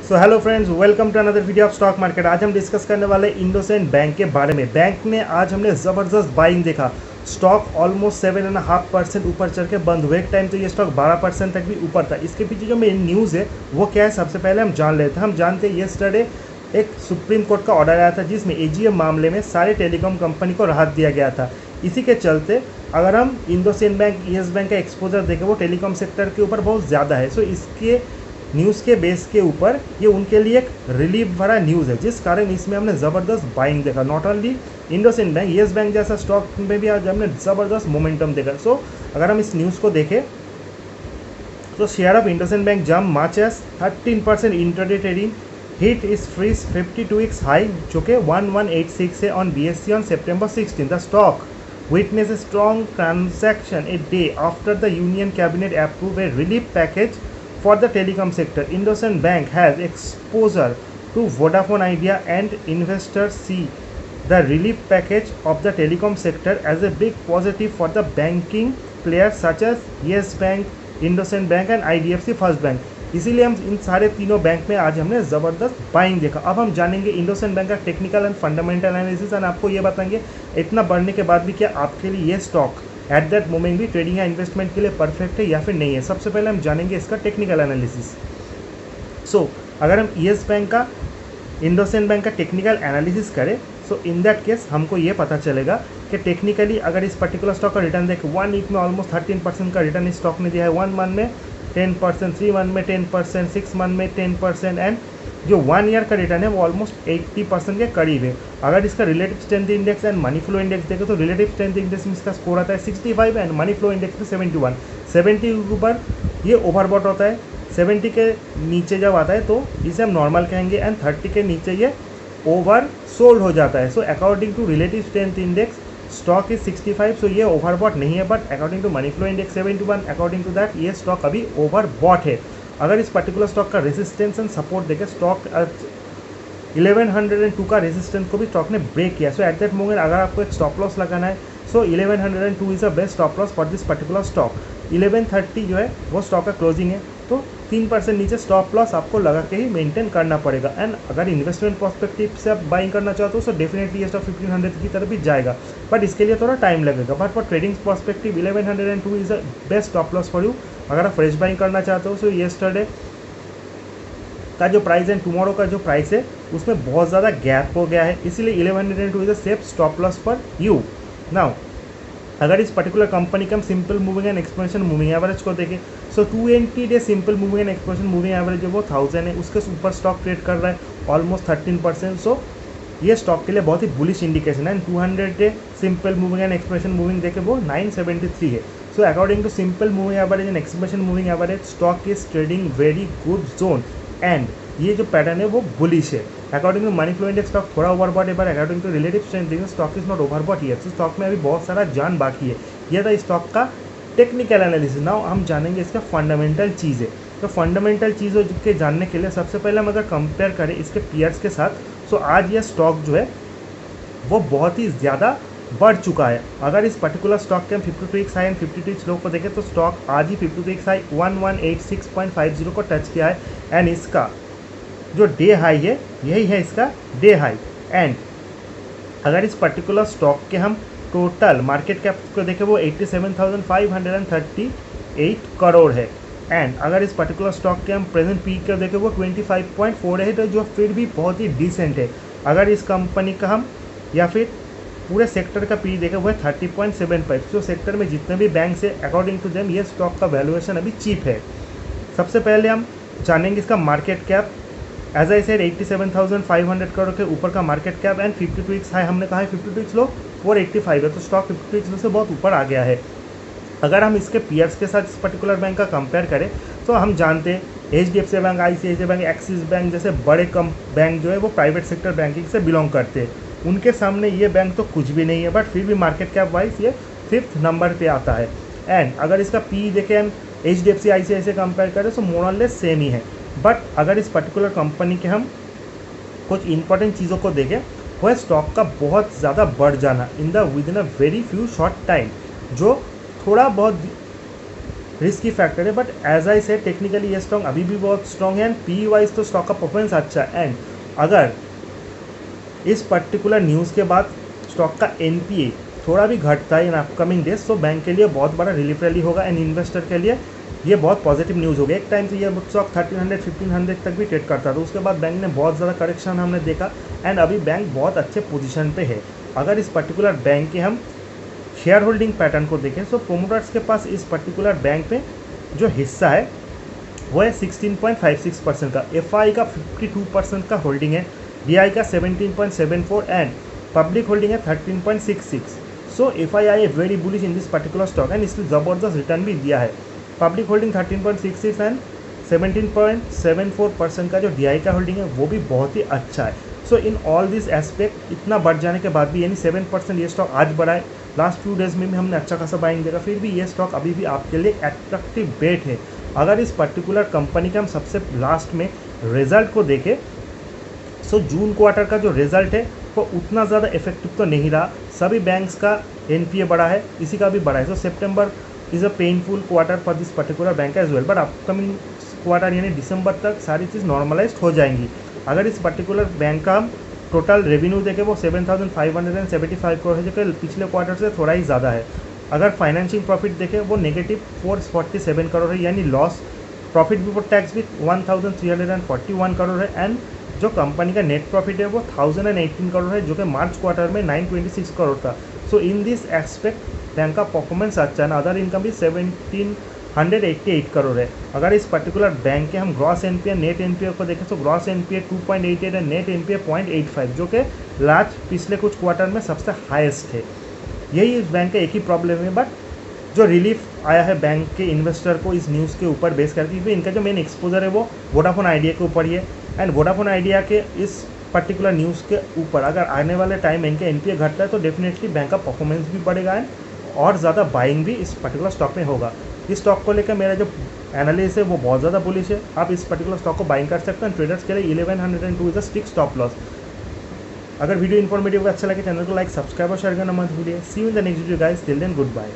So hello friends, welcome to another video of stock market. आज हम discuss करने वाले इंडोसेंड बैंक के बारे में। बैंक में आज हमने ज़बरदस्त बाइंग देखा। स्टॉक ऑलमोस्ट 7.5% ऊपर चढ़ के बंद हुए। एक टाइम तो ये स्टॉक 12% तक भी ऊपर था। इसके पीछे जो मेन न्यूज़ है वो क्या है, सबसे पहले हम जान लेते हैं। हम जानते हैं येस्टरडे एक सुप्रीम कोर्ट का ऑर्डर आया था जिसमें एजीएम मामले में सारे टेलीकॉम कंपनी को राहत दिया गया था। इसी के चलते अगर हम इंडोसेंड बैंक, येस बैंक का एक्सपोजर देखें वो टेलीकॉम सेक्टर के ऊपर बहुत ज़्यादा है। सो इसके न्यूज़ के बेस के ऊपर ये उनके लिए एक रिलीफ भरा न्यूज़ है, जिस कारण इसमें हमने ज़बरदस्त बाइंग देखा। Not only IndusInd Bank, Yes Bank जैसा स्टॉक में भी आज हमने ज़बरदस्त मोमेंटम देखा। सो अगर हम इस न्यूज़ को देखें तो share of IndusInd Bank jump much as 13% intraday trading hit its fresh 52 weeks high जो कि 1186 है on BSE on September 16। The stock witnessed a strong transaction a day after the Union Cabinet approved a relief package for the telecom sector. IndusInd Bank has exposure to Vodafone Idea and investors see the relief package of the telecom sector as a big positive for the banking players such as Yes Bank, IndusInd Bank and IDFC First Bank. इसीलिए हम इन सारे तीनों bank में आज हमने ज़बरदस्त buying देखा। अब हम जानेंगे इंडोसेंड बैंक का technical and fundamental analysis and आपको ये बताएंगे इतना बढ़ने के बाद भी क्या आपके लिए ये स्टॉक एट दैट मोमेंट भी ट्रेडिंग या इन्वेस्टमेंट के लिए परफेक्ट है या फिर नहीं है। सबसे पहले हम जानेंगे इसका टेक्निकल एनालिसिस। सो अगर हम येस बैंक का, इंडोसेंड बैंक का टेक्निकल एनालिसिस करें सो इन दैट केस हमको ये पता चलेगा कि टेक्निकली अगर इस पर्टिकुलर स्टॉक का रिटर्न देखें 1 वीक में ऑलमोस्ट 13% का रिटर्न इस स्टॉक ने दिया है। 1 मंथ में 10%, 3 मंथ में 10%, 6 मंथ में 10% एंड जो 1 ईयर का रिटर्न है वो ऑलमोस्ट 80% के करीब है। अगर इसका relative strength index and money flow index देखें तो रिलेटिव स्ट्रेंथ इंडेक्स में इसका स्कोर आता है 65 एंड मनी फ्लो इंडेक्स में 71। 70 के ऊपर ये ओवरबॉट होता है, 70 के नीचे जब आता है तो इसे हम नॉर्मल कहेंगे एंड 30 के नीचे ये ओवर सोल्ड हो जाता है। So according to relative strength index stock is 65, so ये ओवरबॉट नहीं है, but according to money flow index 71, according to that ये स्टॉक अभी ओवरबॉट है। अगर इस पर्टिकुलर स्टॉक का रेजिस्टेंस एंड सपोर्ट देखें, स्टॉक 1102 का रेजिस्टेंस को भी स्टॉक ने ब्रेक किया। सो एट दैट मोमेंट अगर आपको एक स्टॉप लॉस लगाना है सो 1102 is a best stop loss for this particular stock. 1130 जो है वो स्टॉक का क्लोजिंग है, तो 3% नीचे स्टॉप लॉस आपको लगा के ही मेंटेन करना पड़ेगा। एंड अगर इन्वेस्टमेंट पर्सपेक्टिव से आप बाइंग करना चाहते हो तो डेफिनेटली ये स्टॉक 1500 की तरफ भी जाएगा, बट इसके लिए थोड़ा टाइम लगेगा। But for trading perspective 1102 is a best stop loss for you. अगर आप फ्रेश बाइंग करना चाहते हो सो येस्टरडे का जो प्राइस एंड टुमारो का जो प्राइस है उसमें बहुत ज़्यादा गैप हो गया है, इसीलिए 1102 is a safe stop loss for you. Now अगर इस पर्टिकुलर कंपनी का हम simple moving and exponential moving average को देखें सो 220 day simple moving and exponential moving average जो वो 1000 है, उसके ऊपर स्टॉक ट्रेड कर रहा है ऑलमोस्ट 13%। सो ये स्टॉक के लिए बहुत ही बुलिश इंडिकेशन है। 200 day simple moving and exponential moving देखें वो 973 है। So according to simple moving average and exponential moving average stock is trading very good zone and ये जो पैटर्न है वो बुलिश है। According to money flow index stock थोड़ा overbought है, पर according to relative strength stock is not overbought here. तो stock में अभी बहुत सारा जान बाकी है। यह था स्टॉक का टेक्निकल एनालिसिस। नाउ हम जानेंगे इसका फंडामेंटल चीज़ें। तो फंडामेंटल चीज़ों के जानने के लिए सबसे पहले हम अगर कंपेयर करें इसके पीयर्स के साथ सो आज यह स्टॉक जो है वो बहुत ही ज़्यादा बढ़ चुका है। अगर इस पर्टिकुलर स्टॉक के हम 52 weeks high and 52 weeks low को देखें तो स्टॉक आज ही 52 वीक्स हाई 1186.50 को टच किया है एंड इसका जो डे हाई है यही है इसका डे हाई। एंड अगर इस पर्टिकुलर स्टॉक के हम टोटल मार्केट कैप को देखें वो 87,538 करोड़ है। एंड अगर इस पर्टिकुलर स्टॉक के हम प्रेजेंट पीक को देखें वो 25.4 है, तो जो फिर भी बहुत ही डिसेंट है। अगर इस कंपनी का हम या फिर पूरे सेक्टर का पी देखें वो है 30.75। जो सेक्टर में जितने भी बैंक है अकॉर्डिंग टू देम ये स्टॉक का वैल्यूएशन अभी चीप है। सबसे पहले हम जानेंगे इसका market cap. As I said 87,500 crore के ऊपर का market cap and 52 weeks high हमने कहा है 52 वीक्स लो 485 है, तो स्टॉक 52 वीक्स लो से बहुत ऊपर आ गया है। अगर हम इसके पीयर्स के साथ इस पर्टिकुलर बैंक का कंपेयर करें तो हम जानते हैं HDFC bank, ICICI bank, axis bank जैसे बड़े बैंक जो है वो प्राइवेट सेक्टर बैंकिंग से बिलोंग करते हैं। उनके सामने ये बैंक तो कुछ भी नहीं है, बट फिर भी मार्केट कैप वाइज ये 5th नंबर पे आता है। एंड अगर इसका पी देखें हम HDFC ICICI कंपेयर करें तो मोर और लेस सेम ही है। बट अगर इस पर्टिकुलर कंपनी के हम कुछ इंपॉर्टेंट चीज़ों को देखें वो है स्टॉक का बहुत ज़्यादा बढ़ जाना with in a very few short time, जो थोड़ा बहुत रिस्की फैक्टर है, बट एज आई से टेक्निकली ये स्टॉक अभी भी बहुत स्ट्रॉन्ग है एंड पी वाइज तो स्टॉक का परफॉर्मेंस अच्छा है। एंड अगर इस पर्टिकुलर न्यूज़ के बाद स्टॉक का एनपीए थोड़ा भी घटता है इन अपकमिंग डेज तो बैंक के लिए बहुत बड़ा रिलीफ रैली होगा एंड इन्वेस्टर के लिए ये बहुत पॉजिटिव न्यूज़ होगी। एक टाइम से ये स्टॉक 1300-1500 तक भी ट्रेड करता था, उसके बाद बैंक ने बहुत ज़्यादा करेक्शन हमने देखा एंड अभी बैंक बहुत अच्छे पोजीशन पे है। अगर इस पर्टिकुलर बैंक के हम शेयर होल्डिंग पैटर्न को देखें तो प्रोमोटर्स के पास इस पर्टिकुलर बैंक में जो हिस्सा है वो है 16.56% का, एफआई का 52% का होल्डिंग है, डीआई का 17.74 एंड पब्लिक होल्डिंग है 13.66। सो एफआईआई है very bullish in this particular stock and इसने ज़बरदस्त रिटर्न भी दिया है। पब्लिक होल्डिंग 13.66 एंड 17.74% का जो डीआई का होल्डिंग है वो भी बहुत ही अच्छा है। सो इन ऑल दिस एस्पेक्ट इतना बढ़ जाने के बाद भी यानी 7% ये स्टॉक आज बढ़ा है, लास्ट फ्यू डेज में भी हमने अच्छा खासा बाइंग देखा, फिर भी ये स्टॉक अभी भी आपके लिए एट्रैक्टिव बेट है। अगर इस पर्टिकुलर कंपनी के हम सबसे लास्ट में रिजल्ट को देखें सो जून क्वार्टर का जो रिजल्ट है वो उतना ज़्यादा इफेक्टिव तो नहीं रहा, सभी बैंक्स का एनपीए बढ़ा है, इसी का भी बढ़ा है। So September is a painful quarter for this particular bank as well, but upcoming quarter यानी दिसंबर तक सारी चीज़ नॉर्मलाइज हो जाएंगी। अगर इस पर्टिकुलर बैंक का हम टोटल रेवेन्यू देखें वो 7,575 करोड़ है, जो कि पिछले क्वार्टर से थोड़ा ही ज़्यादा है। अगर फाइनेंशियल प्रॉफिट देखें वो नेगेटिव 447 करोड़ है, यानी लॉस। प्रॉफिट बिफोर टैक्स भी 1,341 करोड़ है एंड जो कंपनी का नेट प्रॉफिट है वो 1,018 करोड़ है, जो कि मार्च क्वार्टर में 926 करोड़ था। सो इन दिस एस्पेक्ट बैंक का परफॉर्मेंस अच्छा है। अदर इनकम भी 1,788 करोड़ है। अगर इस पर्टिकुलर बैंक के हम ग्रॉस एनपीए नेट एनपीए को देखें तो ग्रॉस एनपीए 2.88 है, नेट एनपीए 0.85, जो कि लास्ट पिछले कुछ क्वार्टर में सबसे हाईएस्ट है। यही इस बैंक का एक ही प्रॉब्लम है, बट जो रिलीफ आया है बैंक के इन्वेस्टर को इस न्यूज़ के ऊपर बेस करके, क्योंकि इनका जो मेन एक्सपोजर है वो वोडाफोन आइडिया के ऊपर ही है एंड वोडाफोन आइडिया के इस पर्टिकुलर न्यूज़ के ऊपर अगर आने वाले टाइम इनके एनपीए घटता है तो डेफिनेटली बैंक का परफॉर्मेंस भी बढ़ेगा एंड और ज़्यादा बाइंग भी इस पर्टिकुलर स्टॉक में होगा। इस स्टॉक को लेकर मेरा जो एनालिसिस है वो बहुत ज़्यादा बुलिश है, आप इस पर्टिकुलर स्टॉक को बाइंग कर सकते हैं। ट्रेडर्स के लिए 1102 is a stick stop loss. अगर वीडियो इन्फॉर्मेटिव अच्छा लगे चैनल को लाइक सब्सक्राइब और शेयर करना मत भूलिए। See you in the next video guys, till then good bye.